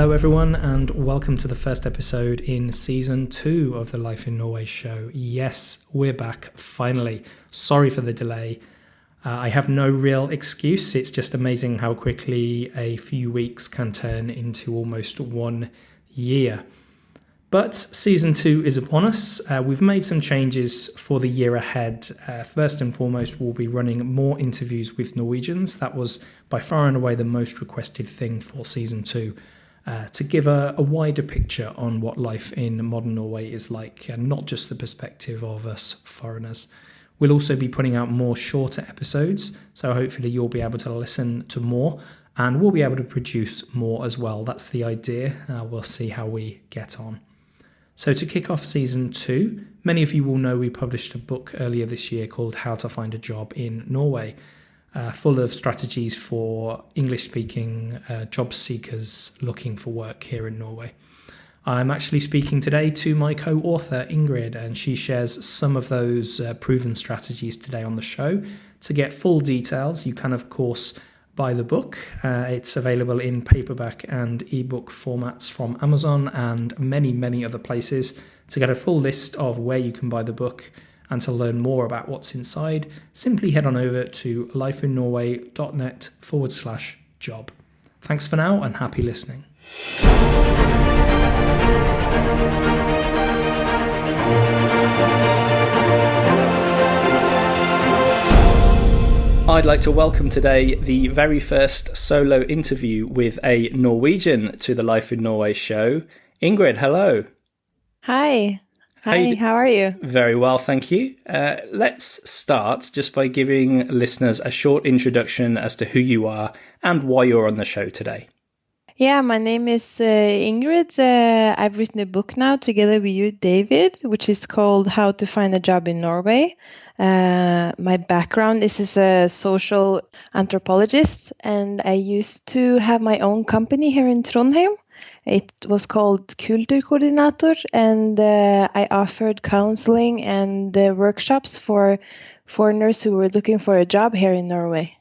Hello everyone, and welcome to the first episode in season 2 of the Life in Norway show. Yes, we're back, finally. Sorry for the delay. I have no real excuse. It's just amazing how quickly a few weeks can turn into almost 1 year. But season 2 is upon us. We've made some changes for the year ahead. First and foremost, we'll be running more interviews with Norwegians. That was by far and away the most requested thing for season 2. To give a wider picture on what life in modern Norway is like, and not just the perspective of us foreigners. We'll also be putting out more shorter episodes, so hopefully you'll be able to listen to more, and we'll be able to produce more as well. That's the idea. We'll see how we get on. So to kick off season 2, many of you will know we published a book earlier this year called How to Find a Job in Norway. Full of strategies for English-speaking job seekers looking for work here in Norway. I'm actually speaking today to my co-author, Ingrid, and she shares some of those proven strategies today on the show. To get full details, you can, of course, buy the book. It's available in paperback and ebook formats from Amazon and many, many other places. To get a full list of where you can buy the book, and to learn more about what's inside, simply head on over to lifeinnorway.net/job. Thanks for now and happy listening. I'd like to welcome today the very first solo interview with a Norwegian to the Life in Norway show. Ingrid, hello. Hi. Hi, how are you? Very well, thank you. Let's start just by giving listeners a short introduction as to who you are and why you're on the show today. Yeah, my name is Ingrid. I've written a book now together with you, David, which is called How to Find a Job in Norway. My background is as a social anthropologist, and I used to have my own company here in Trondheim. It was called Kulturkoordinator, and I offered counseling and workshops for foreigners who were looking for a job here in Norway.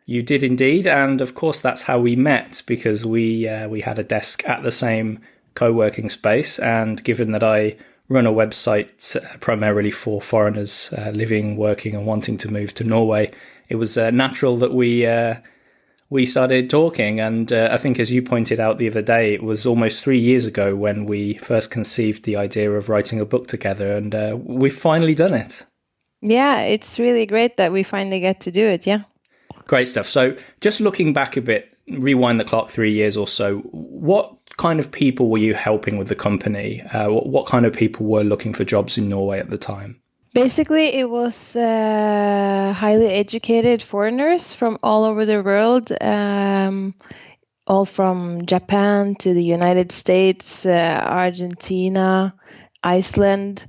You did indeed, and of course that's how we met, because we had a desk at the same co-working space, and given that I run a website primarily for foreigners living, working and wanting to move to Norway, it was natural that we started talking, and I think, as you pointed out the other day, it was almost 3 years ago when we first conceived the idea of writing a book together, and we've finally done it. Yeah, it's really great that we finally get to do it, yeah. Great stuff. So just looking back a bit, rewind the clock 3 years or so, what kind of people were you helping with the company? What kind of people were looking for jobs in Norway at the time? Basically, it was highly educated foreigners from all over the world, all from Japan to the United States, Argentina, Iceland,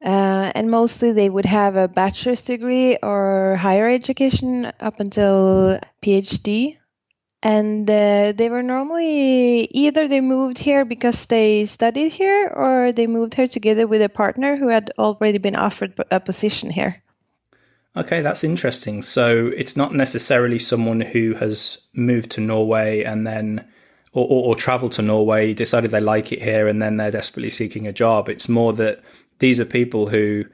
and mostly they would have a bachelor's degree or higher education up until PhD. And they were normally, either they moved here because they studied here, or they moved here together with a partner who had already been offered a position here. Okay, that's interesting. So it's not necessarily someone who has moved to Norway and then, or traveled to Norway, decided they like it here, and then they're desperately seeking a job. It's more that these are people who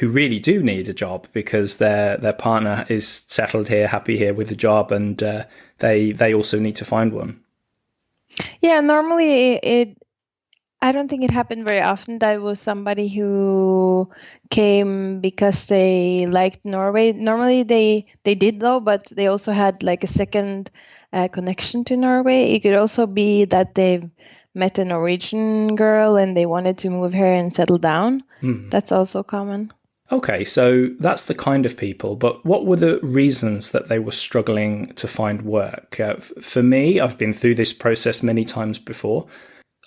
really do need a job because their partner is settled here, happy here with a job, and they also need to find one. Yeah, normally I don't think it happened very often that it was somebody who came because they liked Norway. Normally they did though, but they also had like a second connection to Norway. It could also be that they met a Norwegian girl and they wanted to move here and settle down. That's also common. Okay, so that's the kind of people, but what were the reasons that they were struggling to find work? For me, I've been through this process many times before.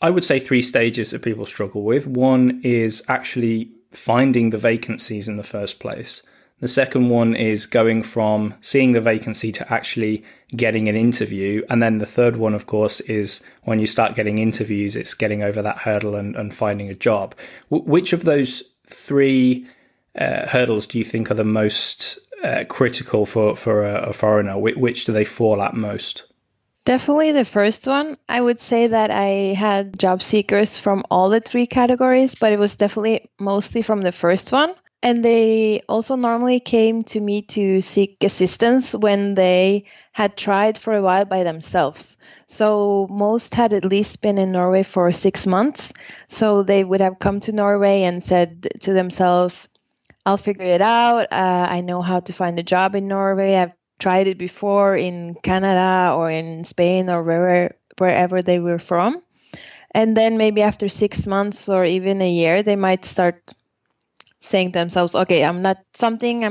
I would say 3 stages that people struggle with. One is actually finding the vacancies in the first place. The second one is going from seeing the vacancy to actually getting an interview. And then the third one, of course, is when you start getting interviews, it's getting over that hurdle and finding a job. Which of those 3 hurdles do you think are the most critical for a foreigner? Which do they fall at most? Definitely the first one. I would say that I had job seekers from all the three categories, but it was definitely mostly from the first one. And they also normally came to me to seek assistance when they had tried for a while by themselves. So most had at least been in Norway for 6 months. So they would have come to Norway and said to themselves, I'll figure it out. I know how to find a job in Norway. I've tried it before in Canada or in Spain or wherever they were from. And then maybe after 6 months or even a year, they might start saying to themselves, okay, I'm not doing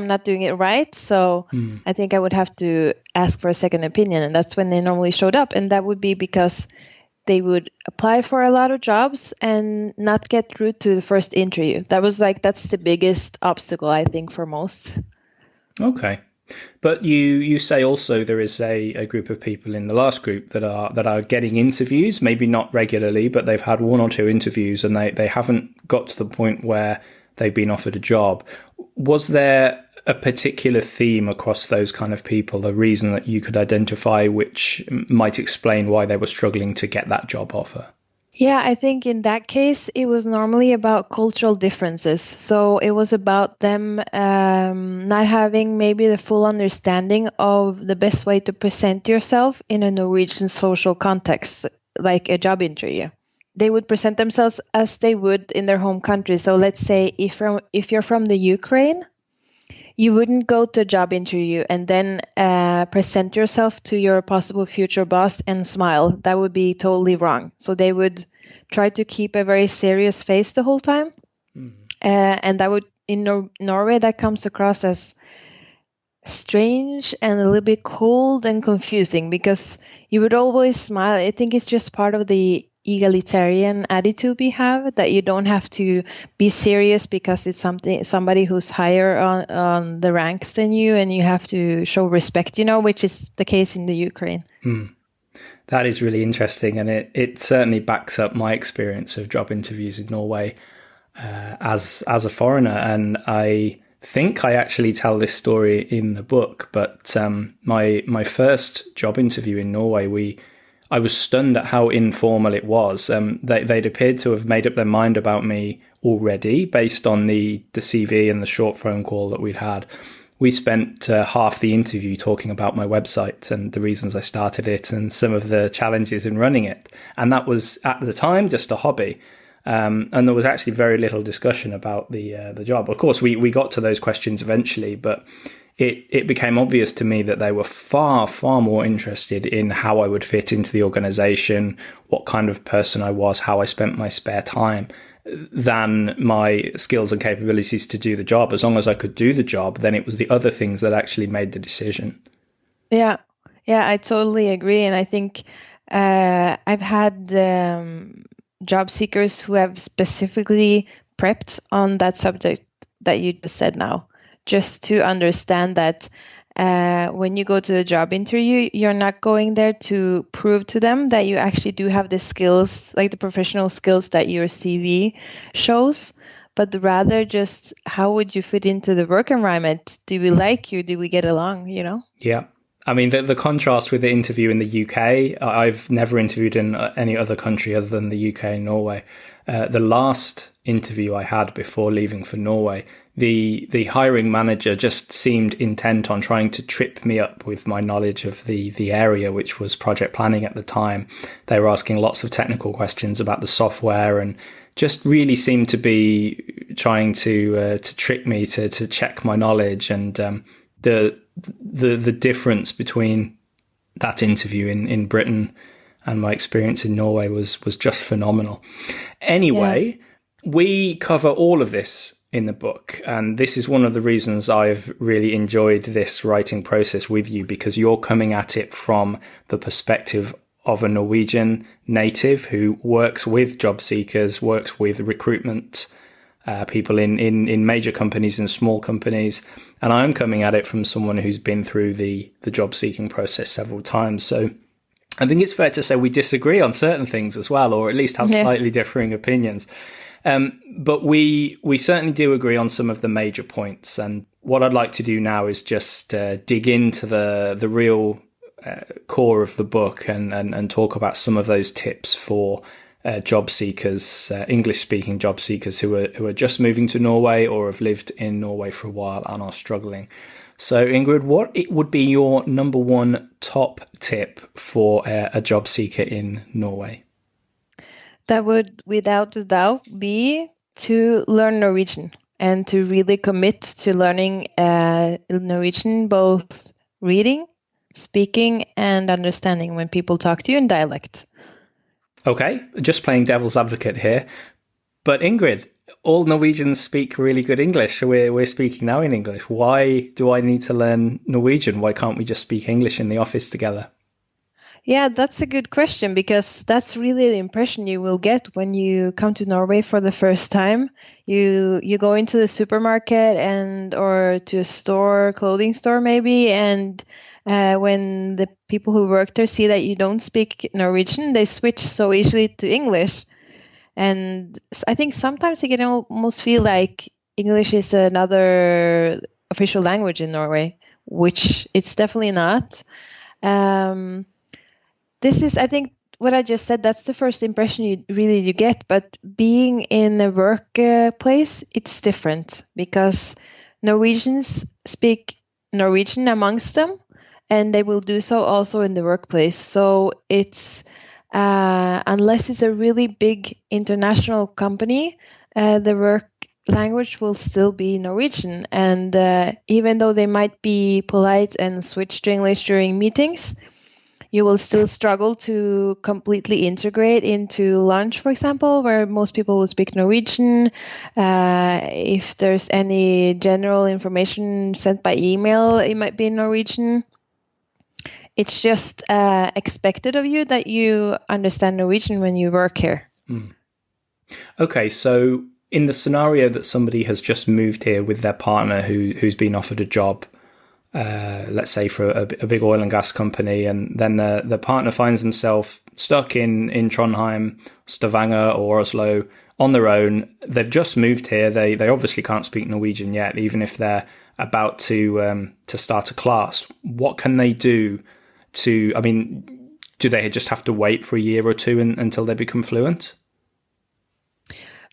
it right. So I think I would have to ask for a second opinion. And that's when they normally showed up. And that would be because they would apply for a lot of jobs and not get through to the first interview. That's the biggest obstacle, I think, for most. Okay. But you say also there is a group of people in the last group that are getting interviews, maybe not regularly, but they've had one or two interviews and they haven't got to the point where they've been offered a job. Was there a particular theme across those kind of people, a reason that you could identify which might explain why they were struggling to get that job offer? Yeah, I think in that case, it was normally about cultural differences. So it was about them not having maybe the full understanding of the best way to present yourself in a Norwegian social context, like a job interview. They would present themselves as they would in their home country. So let's say if you're from the Ukraine, you wouldn't go to a job interview and then present yourself to your possible future boss and smile. That would be totally wrong. So they would try to keep a very serious face the whole time. And that would, in Norway, that comes across as strange and a little bit cold and confusing because you would always smile. I think it's just part of the egalitarian attitude we have, that you don't have to be serious because it's somebody who's higher on the ranks than you, and you have to show respect, which is the case in the Ukraine. That is really interesting, and it certainly backs up my experience of job interviews in Norway as a foreigner. And I think I actually tell this story in the book, but my first job interview in Norway, I was stunned at how informal it was. They'd appeared to have made up their mind about me already based on the CV and the short phone call that we'd had. We spent half the interview talking about my website and the reasons I started it and some of the challenges in running it. And that was, at the time, just a hobby. And there was actually very little discussion about the job. Of course, we got to those questions eventually, but it became obvious to me that they were far, far more interested in how I would fit into the organization, what kind of person I was, how I spent my spare time, than my skills and capabilities to do the job. As long as I could do the job, then it was the other things that actually made the decision. Yeah, I totally agree. And I think I've had job seekers who have specifically prepped on that subject that you just said now, just to understand that when you go to a job interview, you're not going there to prove to them that you actually do have the skills, like the professional skills that your CV shows, but rather just how would you fit into the work environment? Do we like you? Do we get along? Yeah. I mean, the contrast with the interview in the UK, I've never interviewed in any other country other than the UK and Norway. The last interview I had before leaving for Norway, the hiring manager just seemed intent on trying to trip me up with my knowledge of the area, which was project planning at the time. They were asking lots of technical questions about the software and just really seemed to be trying to trick me to check my knowledge. And the difference between that interview in Britain and my experience in Norway was just phenomenal. Anyway, we cover all of this in the book, and this is one of the reasons I've really enjoyed this writing process with you, because you're coming at it from the perspective of a Norwegian native who works with job seekers, works with recruitment people in major companies and small companies. And I'm coming at it from someone who's been through the job seeking process several times. So I think it's fair to say we disagree on certain things as well, or at least have slightly differing opinions. But we certainly do agree on some of the major points. And what I'd like to do now is just dig into the real core of the book and talk about some of those tips for job seekers, English-speaking job seekers who are just moving to Norway or have lived in Norway for a while and are struggling. So, Ingrid, what would be your number one top tip for a job seeker in Norway? That would, without a doubt, be to learn Norwegian and to really commit to learning Norwegian, both reading, speaking, and understanding when people talk to you in dialect. Okay, just playing devil's advocate here. But Ingrid, all Norwegians speak really good English. We're speaking now in English. Why do I need to learn Norwegian? Why can't we just speak English in the office together? Yeah, that's a good question, because that's really the impression you will get when you come to Norway for the first time. You go into the supermarket or to a store, clothing store maybe, and when the people who work there see that you don't speak Norwegian, they switch so easily to English. And I think sometimes they can almost feel like English is another official language in Norway, which it's definitely not. This is, I think, what I just said. That's the first impression you get. But being in a workplace, it's different, because Norwegians speak Norwegian amongst them, and they will do so also in the workplace. So it's unless it's a really big international company, the work language will still be Norwegian. And even though they might be polite and switch to English during meetings, you will still struggle to completely integrate into lunch, for example, where most people will speak Norwegian. If there's any general information sent by email, it might be in Norwegian. It's just expected of you that you understand Norwegian when you work here. Mm. Okay, so in the scenario that somebody has just moved here with their partner who's been offered a job, let's say for a big oil and gas company, and then the partner finds themselves stuck in Trondheim, Stavanger or Oslo on their own. They've just moved here. They obviously can't speak Norwegian yet, even if they're about to start a class. What can they do do they just have to wait for a year or two until they become fluent?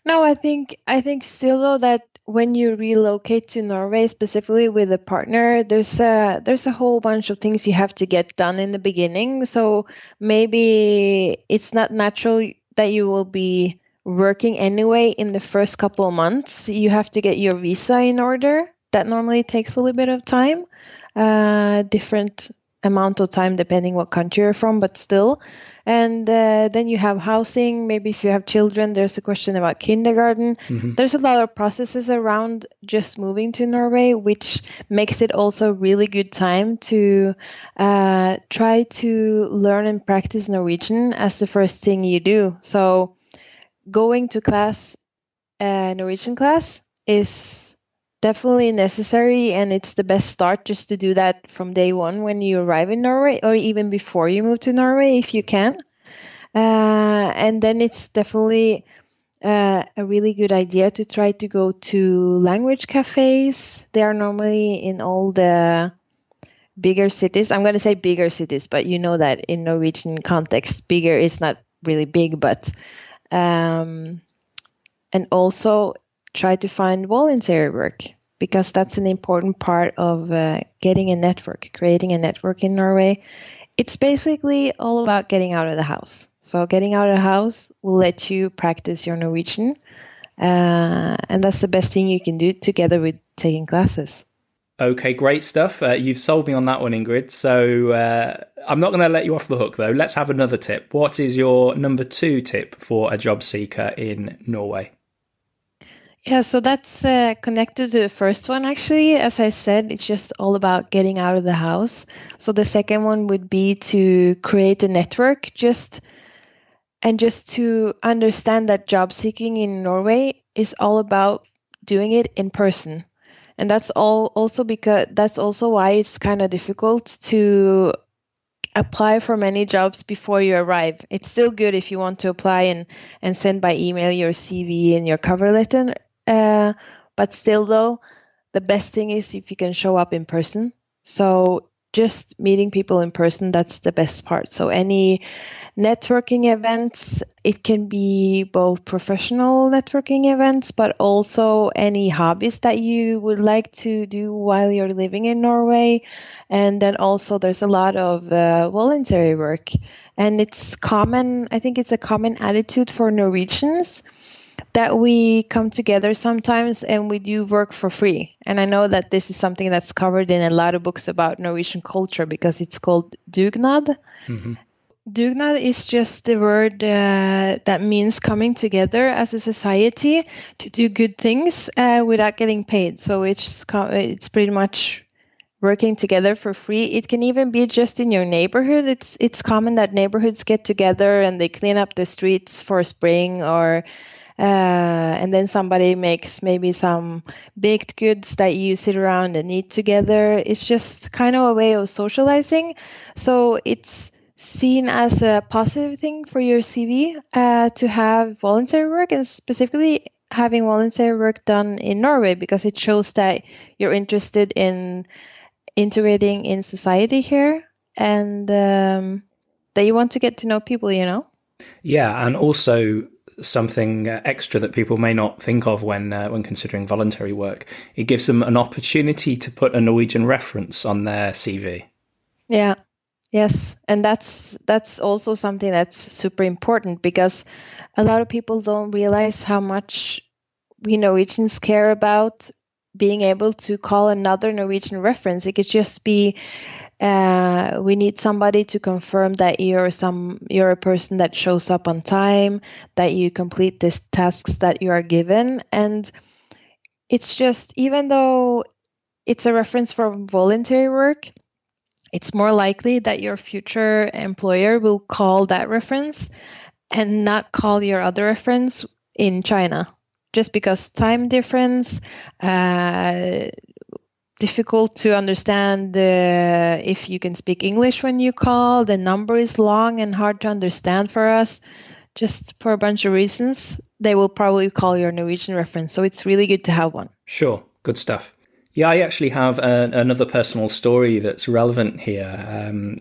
No, I think still though that when you relocate to Norway, specifically with a partner, there's a whole bunch of things you have to get done in the beginning. So maybe it's not natural that you will be working anyway in the first couple of months. You have to get your visa in order. That normally takes a little bit of time, different amount of time depending what country you're from, but still. And then you have housing. Maybe if you have children, there's a question about kindergarten. Mm-hmm. There's a lot of processes around just moving to Norway, which makes it also a really good time to try to learn and practice Norwegian as the first thing you do. So going to class, Norwegian class, is definitely necessary, and it's the best start just to do that from day one when you arrive in Norway, or even before you move to Norway if you can. And then it's definitely a really good idea to try to go to language cafes. They are normally in all the bigger cities. I'm going to say bigger cities, but you know that in Norwegian context, bigger is not really big, but and also try to find voluntary work, because that's an important part of getting a network, creating a network in Norway. It's basically all about getting out of the house. So getting out of the house will let you practice your Norwegian. And that's the best thing you can do together with taking classes. Okay, great stuff. You've sold me on that one, Ingrid. So I'm not going to let you off the hook, though. Let's have another tip. What is your number 2 tip for a job seeker in Norway? Yeah, so that's connected to the first one, actually. As I said, it's just all about getting out of the house. So the second one would be to create a network, just to understand that job seeking in Norway is all about doing it in person. And that's also why it's kind of difficult to apply for many jobs before you arrive. It's still good if you want to apply and send by email your CV and your cover letter. But still, though, the best thing is if you can show up in person. So just meeting people in person, that's the best part. So any networking events, it can be both professional networking events, but also any hobbies that you would like to do while you're living in Norway. And then also there's a lot of voluntary work. And it's common, I think it's a common attitude for Norwegians that we come together sometimes and we do work for free. And I know that this is something that's covered in a lot of books about Norwegian culture because it's called dugnad. Mm-hmm. Dugnad is just the word that means coming together as a society to do good things without getting paid. So it's pretty much working together for free. It can even be just in your neighborhood. It's common that neighborhoods get together and they clean up the streets for spring, or and then somebody makes maybe some baked goods that you sit around and eat together. It's just kind of a way of socializing. So it's seen as a positive thing for your CV to have voluntary work, and specifically having voluntary work done in Norway, because it shows that you're interested in integrating in society here, and that you want to get to know people, you know? Yeah, and also something extra that people may not think of when considering voluntary work. It gives them an opportunity to put a Norwegian reference on their CV. Yeah. Yes, and that's also something that's super important, because a lot of people don't realize how much we Norwegians care about being able to call another Norwegian reference. It could just be we need somebody to confirm that you're a person that shows up on time, that you complete the tasks that you are given. And it's just, even though it's a reference for voluntary work, it's more likely that your future employer will call that reference and not call your other reference in China, just because time difference, difficult to understand if you can speak English when you call. The number is long and hard to understand for us. Just for a bunch of reasons, they will probably call your Norwegian reference. So it's really good to have one. Sure, good stuff. Yeah, I actually have another personal story that's relevant here.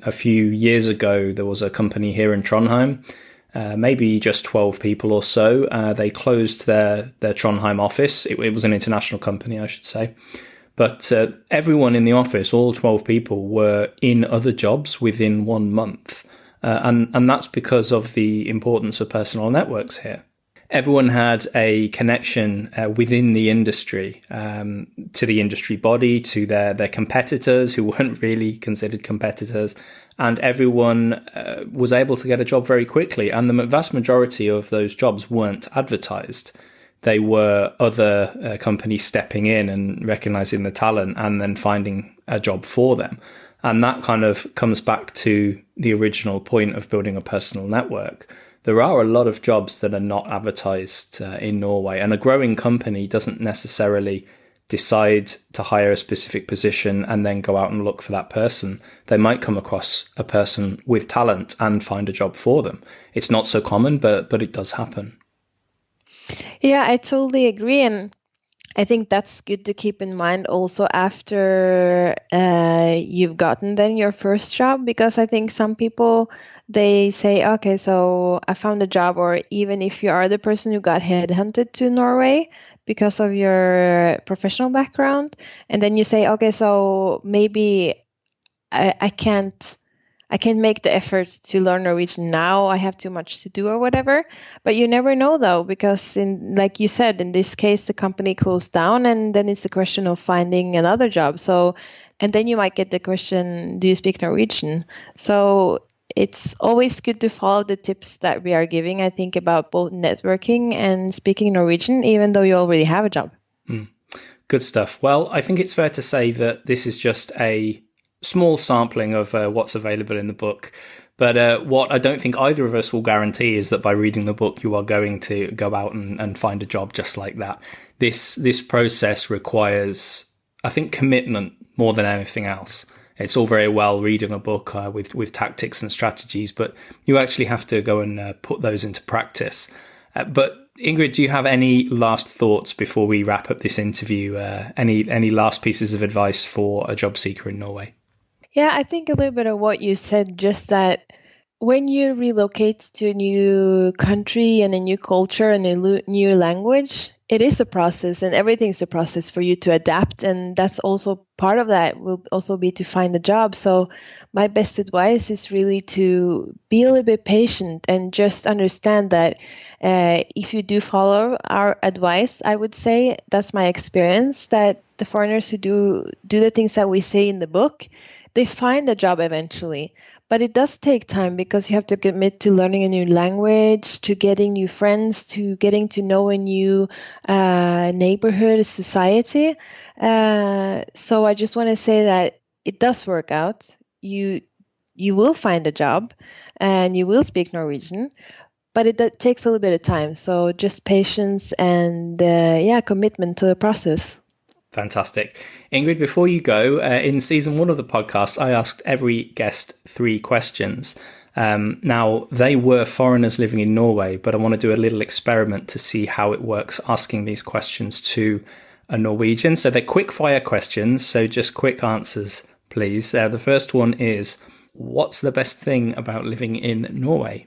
A few years ago, there was a company here in Trondheim, maybe just 12 people or so. They closed their Trondheim office. It was an international company, I should say. But everyone in the office, all 12 people, were in other jobs within 1 month. And that's because of the importance of personal networks here. Everyone had a connection within the industry, to the industry body, to their competitors who weren't really considered competitors. And everyone was able to get a job very quickly. And the vast majority of those jobs weren't advertised. They were other companies stepping in and recognizing the talent and then finding a job for them. And that kind of comes back to the original point of building a personal network. There are a lot of jobs that are not advertised in Norway, and a growing company doesn't necessarily decide to hire a specific position and then go out and look for that person. They might come across a person with talent and find a job for them. It's not so common, but it does happen. Yeah, I totally agree. And I think that's good to keep in mind also after you've gotten then your first job, because I think some people, they say, okay, so I found a job, or even if you are the person who got headhunted to Norway because of your professional background, and then you say, okay, so maybe I can't make the effort to learn Norwegian now. I have too much to do or whatever. But you never know, though, because like you said, in this case, the company closed down, and then it's a question of finding another job. So, and then you might get the question, do you speak Norwegian? So it's always good to follow the tips that we are giving, I think, about both networking and speaking Norwegian, even though you already have a job. Good stuff. Well, I think it's fair to say that this is just a small sampling of what's available in the book. But what I don't think either of us will guarantee is that by reading the book, you are going to go out and find a job just like that. This process requires, I think, commitment more than anything else. It's all very well reading a book with tactics and strategies, but you actually have to go and put those into practice. But Ingrid, do you have any last thoughts before we wrap up this interview? Any last pieces of advice for a job seeker in Norway? Yeah, I think a little bit of what you said, just that when you relocate to a new country and a new culture and a new language, it is a process and everything's a process for you to adapt. And that's also part of that will also be to find a job. So my best advice is really to be a little bit patient and just understand that if you do follow our advice, I would say that's my experience, that the foreigners who do the things that we say in the book, they find a job eventually. But it does take time because you have to commit to learning a new language, to getting new friends, to getting to know a new neighborhood, society. So I just want to say that it does work out. You will find a job and you will speak Norwegian, but it takes a little bit of time. So just patience and commitment to the process. Fantastic. Ingrid, before you go, in season 1 of the podcast, I asked every guest 3 questions. Now, they were foreigners living in Norway, but I want to do a little experiment to see how it works asking these questions to a Norwegian. So they're quick fire questions, so just quick answers, please. The first one is, what's the best thing about living in Norway?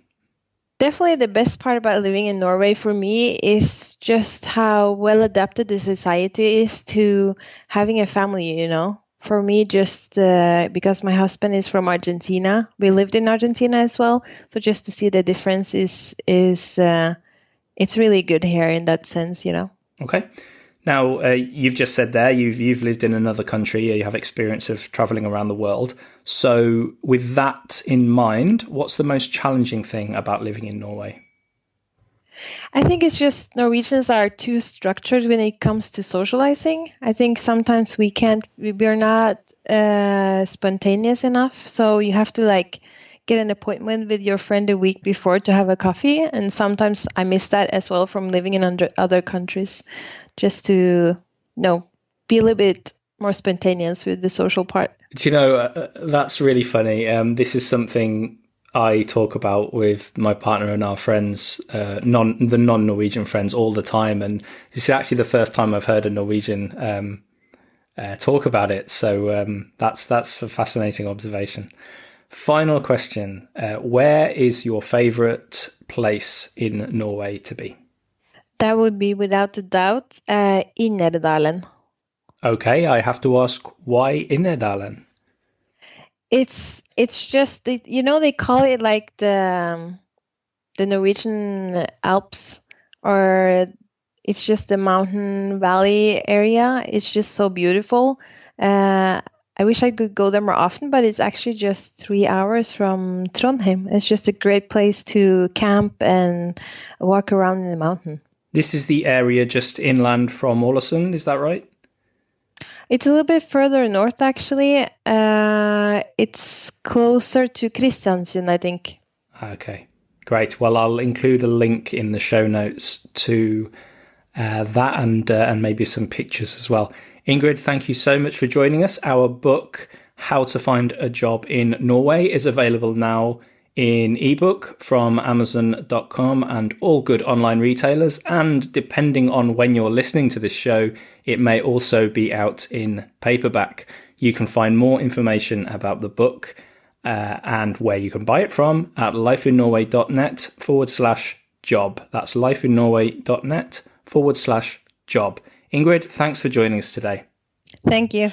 Definitely the best part about living in Norway for me is just how well adapted the society is to having a family, you know. For me, just because my husband is from Argentina, we lived in Argentina as well. So just to see the difference is it's really good here in that sense, you know. Okay. Now, you've just said there, you've lived in another country, you have experience of traveling around the world. So with that in mind, what's the most challenging thing about living in Norway? I think it's just Norwegians are too structured when it comes to socializing. I think sometimes we're not spontaneous enough. So you have to like get an appointment with your friend a week before to have a coffee. And sometimes I miss that as well from living in other countries, just to be a little bit more spontaneous with the social part. Do you know, that's really funny. This is something I talk about with my partner and our friends, the non-Norwegian friends, all the time. And this is actually the first time I've heard a Norwegian talk about it. So that's a fascinating observation. Final question. Where is your favourite place in Norway to be? That would be, without a doubt, Innerdalen. Okay, I have to ask, why Innerdalen? It's just they call it like the Norwegian Alps, or it's just the mountain valley area. It's just so beautiful. I wish I could go there more often, but it's actually just 3 hours from Trondheim. It's just a great place to camp and walk around in the mountain. This is the area just inland from Ålesund, is that right? It's a little bit further north, actually. It's closer to Kristiansund, I think. Okay, great. Well, I'll include a link in the show notes to that and maybe some pictures as well. Ingrid, thank you so much for joining us. Our book, How to Find a Job in Norway, is available now in ebook from Amazon.com and all good online retailers. And depending on when you're listening to this show, it may also be out in paperback. You can find more information about the book and where you can buy it from at lifeinnorway.net/job. That's lifeinnorway.net/job. Ingrid, thanks for joining us today. Thank you.